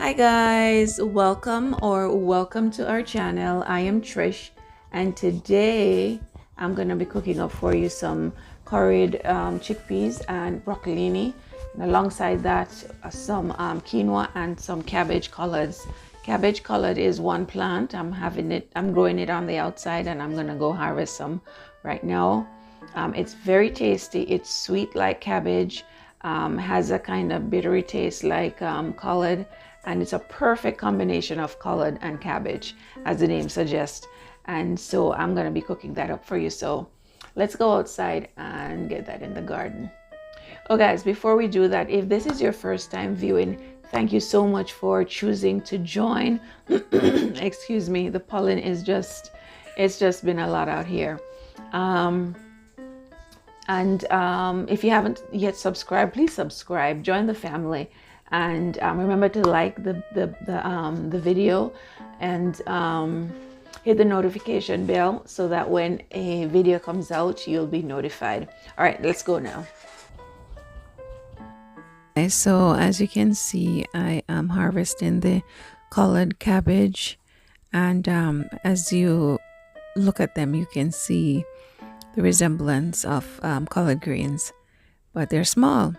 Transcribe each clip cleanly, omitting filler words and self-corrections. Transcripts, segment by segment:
Hi guys, welcome to our channel. I am Trish, and today I'm gonna be cooking up for you some curried chickpeas and broccolini, and alongside that some quinoa and some cabbage collards. Cabbage collard is one plant. I'm growing it on the outside, and I'm gonna go harvest some right now. It's very tasty. It's sweet like cabbage, has a kind of bittery taste like collard, and it's a perfect combination of collard and cabbage, as the name suggests. And so I'm going to be cooking that up for you. So let's go outside and get that in the garden. Oh guys, before we do that, if this is your first time viewing, thank you so much for choosing to join. Excuse me, the pollen is it's just been a lot out here. If you haven't yet subscribed, please subscribe, join the family, and remember to like the video, and hit the notification bell so that when a video comes out, you'll be notified. All right, let's go now. Okay, so as you can see, I am harvesting the collard cabbage, and as you look at them, you can see the resemblance of collard greens, but they're small.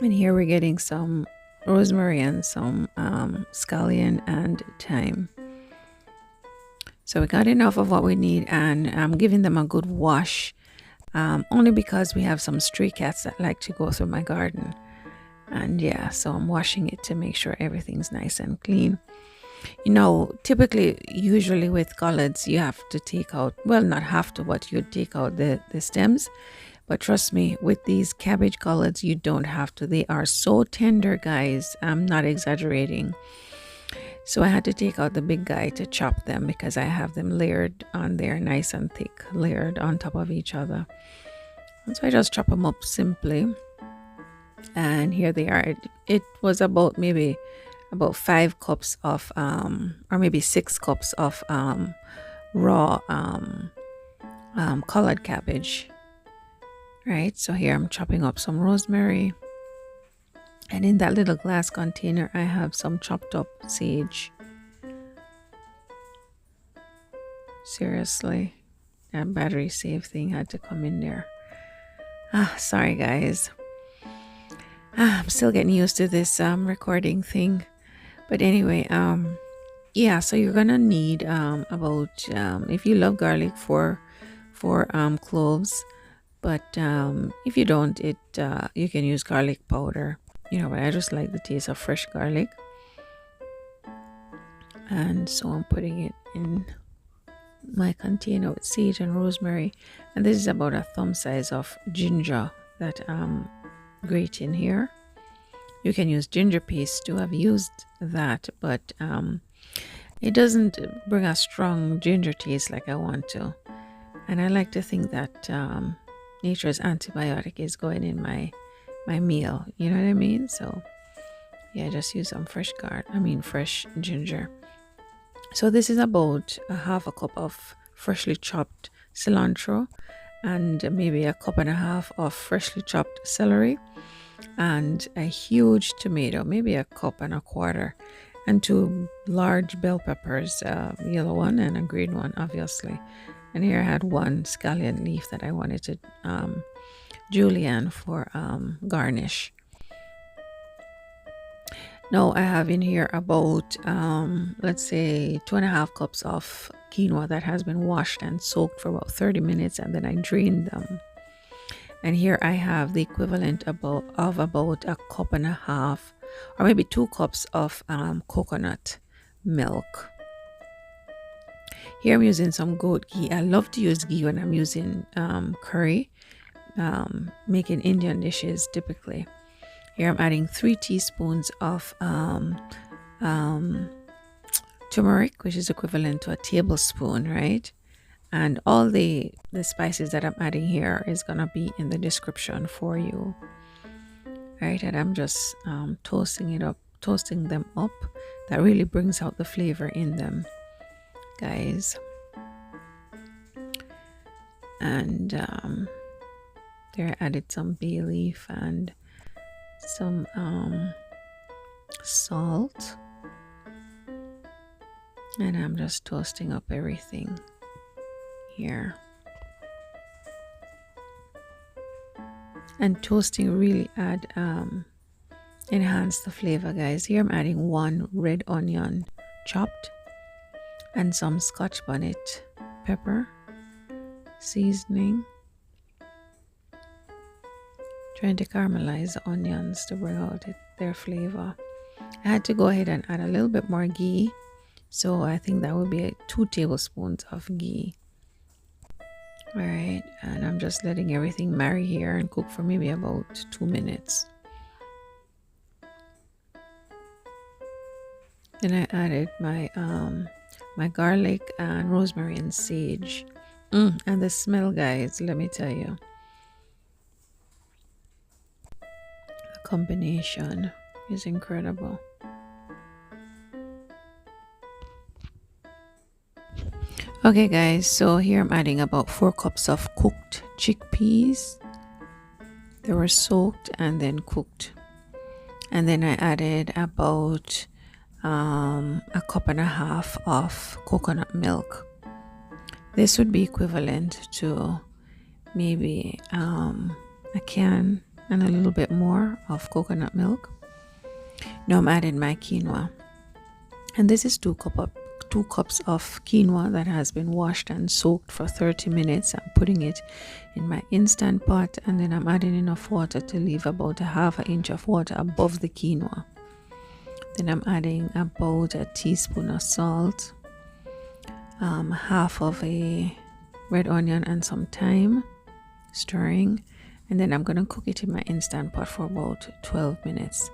And here we're getting some rosemary and some scallion and thyme. So we got enough of what we need, and I'm giving them a good wash, only because we have some stray cats that like to go through my garden. And yeah, so I'm washing it to make sure everything's nice and clean. You know, usually with collards, you have to take out, well, not have to, but you take out the stems. But trust me, with these cabbage collards, you don't have to. They are so tender, guys. I'm not exaggerating. So I had to take out the big guy to chop them, because I have them layered on there, nice and thick, layered on top of each other. And so I just chop them up simply. And here they are. It was about 5 cups of or maybe 6 cups of raw collard cabbage. Right, so here I'm chopping up some rosemary, and in that little glass container I have some chopped up sage. Seriously, that battery safe thing had to come in there. Sorry guys. I'm still getting used to this recording thing. But anyway, yeah, so you're gonna need about if you love garlic, four cloves. But if you don't, you can use garlic powder. You know, but I just like the taste of fresh garlic. And so I'm putting it in my container with sage and rosemary. And this is about a thumb size of ginger that I'm grating here. You can use ginger paste too. I've used that, but it doesn't bring a strong ginger taste like I want to. And I like to think that nature's antibiotic is going in my meal. You know what I mean? So yeah, just use some fresh ginger. So this is about a half a cup of freshly chopped cilantro, and maybe a cup and a half of freshly chopped celery, and a huge tomato, maybe a cup and a quarter, and 2 large bell peppers, a yellow one and a green one, obviously. And here I had 1 scallion leaf that I wanted to julienne for garnish. Now I have in here about let's say 2.5 cups of quinoa that has been washed and soaked for about 30 minutes, and then I drained them. And here I have the equivalent of about a cup and a half, or maybe 2 cups of coconut milk. Here I'm using some goat ghee. I love to use ghee when I'm using curry, making Indian dishes typically. Here I'm adding 3 teaspoons of turmeric, which is equivalent to a tablespoon, right? And all the spices that I'm adding here is gonna be in the description for you, right? And I'm just toasting them up. That really brings out the flavor in them, guys. And there I added some bayleaf and some salt, and I'm just toasting up everything here. And toasting really enhance the flavor, guys. Here I'm adding 1 red onion chopped and some scotch bonnet pepper seasoning, trying to caramelize the onions to bring out their flavor. I had to go ahead and add a little bit more ghee, so I think that would be 2 tablespoons of ghee. All right, and I'm just letting everything marry here and cook for maybe about 2 minutes. Then I added my my garlic and rosemary and sage. And the smell, guys, let me tell you, the combination is incredible. Okay, guys, so here I'm adding about 4 cups of cooked chickpeas. They were soaked and then cooked. And then I added about 1.5 cups of coconut milk. This would be equivalent to maybe a can and a little bit more of coconut milk. Now I'm adding my quinoa, and this is 2 cups of quinoa that has been washed and soaked for 30 minutes. I'm putting it in my instant pot, and then I'm adding enough water to leave about 1/2 inch of water above the quinoa. Then I'm adding about 1 teaspoon of salt, 1/2 of a red onion and some thyme, stirring, and then I'm going to cook it in my instant pot for about 12 minutes.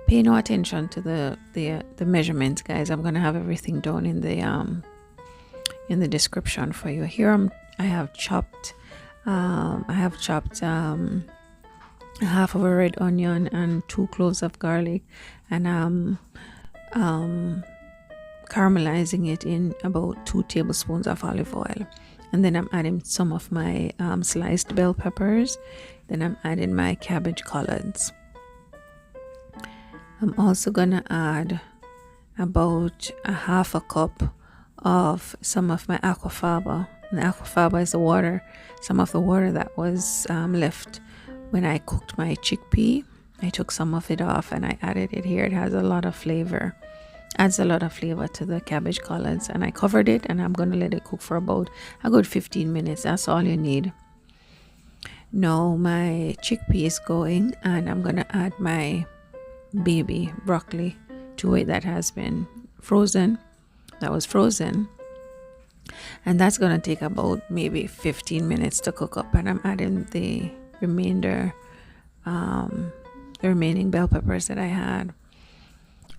Pay no attention to the measurements, guys. I'm going to have everything down in the description for you. Here I have chopped 1/2 of a red onion and 2 cloves of garlic, and I'm caramelizing it in about 2 tablespoons of olive oil. And then I'm adding some of my sliced bell peppers. Then I'm adding my cabbage collards. I'm also gonna add about 1/2 cup of some of my aquafaba. And aquafaba is some of the water that was left when I cooked my chickpea. I took some of it off and I added it here. It has a lot of flavor, adds a lot of flavor to the cabbage collards, and I covered it, and I'm going to let it cook for about a good 15 minutes. That's all you need. Now my chickpea is going, and I'm going to add my baby broccoli to it that has been frozen, and that's going to take about maybe 15 minutes to cook up. And I'm adding the remaining bell peppers that I had,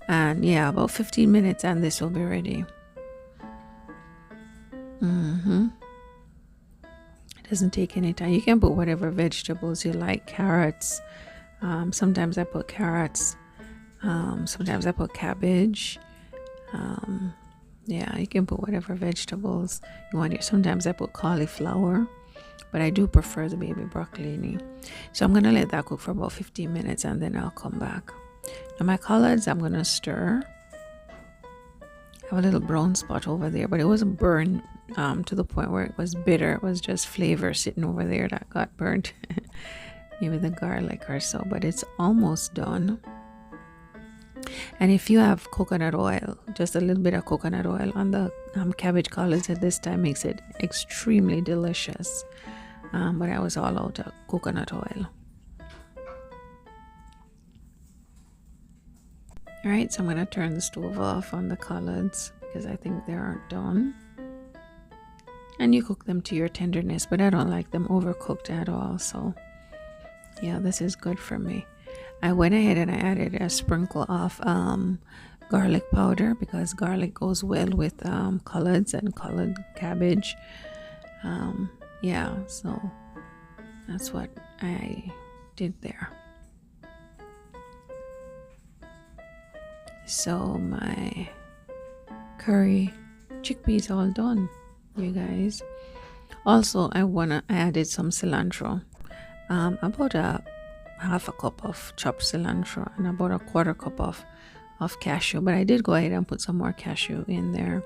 and yeah, about 15 minutes and this will be ready. It doesn't take any time. You can put whatever vegetables you like. Carrots, sometimes I put carrots, sometimes I put cabbage. Yeah, you can put whatever vegetables you want. Sometimes I put cauliflower, but I do prefer the baby broccoli. So I'm gonna let that cook for about 15 minutes and then I'll come back. Now my collards, I'm gonna stir. I have a little brown spot over there, but it wasn't burned to the point where it was bitter. It was just flavor sitting over there that got burnt. Maybe the garlic or so, but it's almost done. And if you have coconut oil, just a little bit of coconut oil on the cabbage collards at this time makes it extremely delicious. But I was all out of coconut oil. All right, so I'm going to turn the stove off on the collards because I think they aren't done. And you cook them to your tenderness, but I don't like them overcooked at all. So yeah, this is good for me. I went ahead and I added a sprinkle of garlic powder because garlic goes well with collards and collard cabbage. Yeah, so that's what I did there. So my curry chickpeas all done, you guys. Also, I added some cilantro, about half a cup of chopped cilantro and about a quarter cup of cashew, but I did go ahead and put some more cashew in there.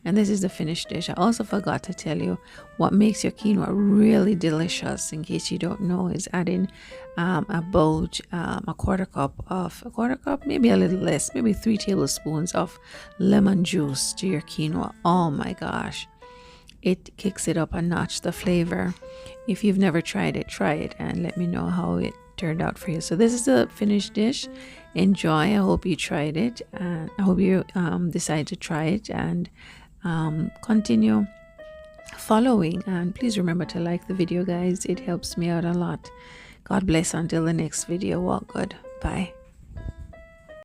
And this is the finished dish. I also forgot to tell you what makes your quinoa really delicious, in case you don't know, is adding about a quarter cup, maybe a little less, maybe 3 tablespoons of lemon juice to your quinoa. Oh my gosh, it kicks it up a notch, the flavor. If you've never tried it, try it and let me know how it turned out for you. So this is the finished dish. Enjoy. I hope you tried it, and I hope you decide to try it and continue following. And please remember to like the video, guys. It helps me out a lot. God bless. Until the next video, walk good. Bye.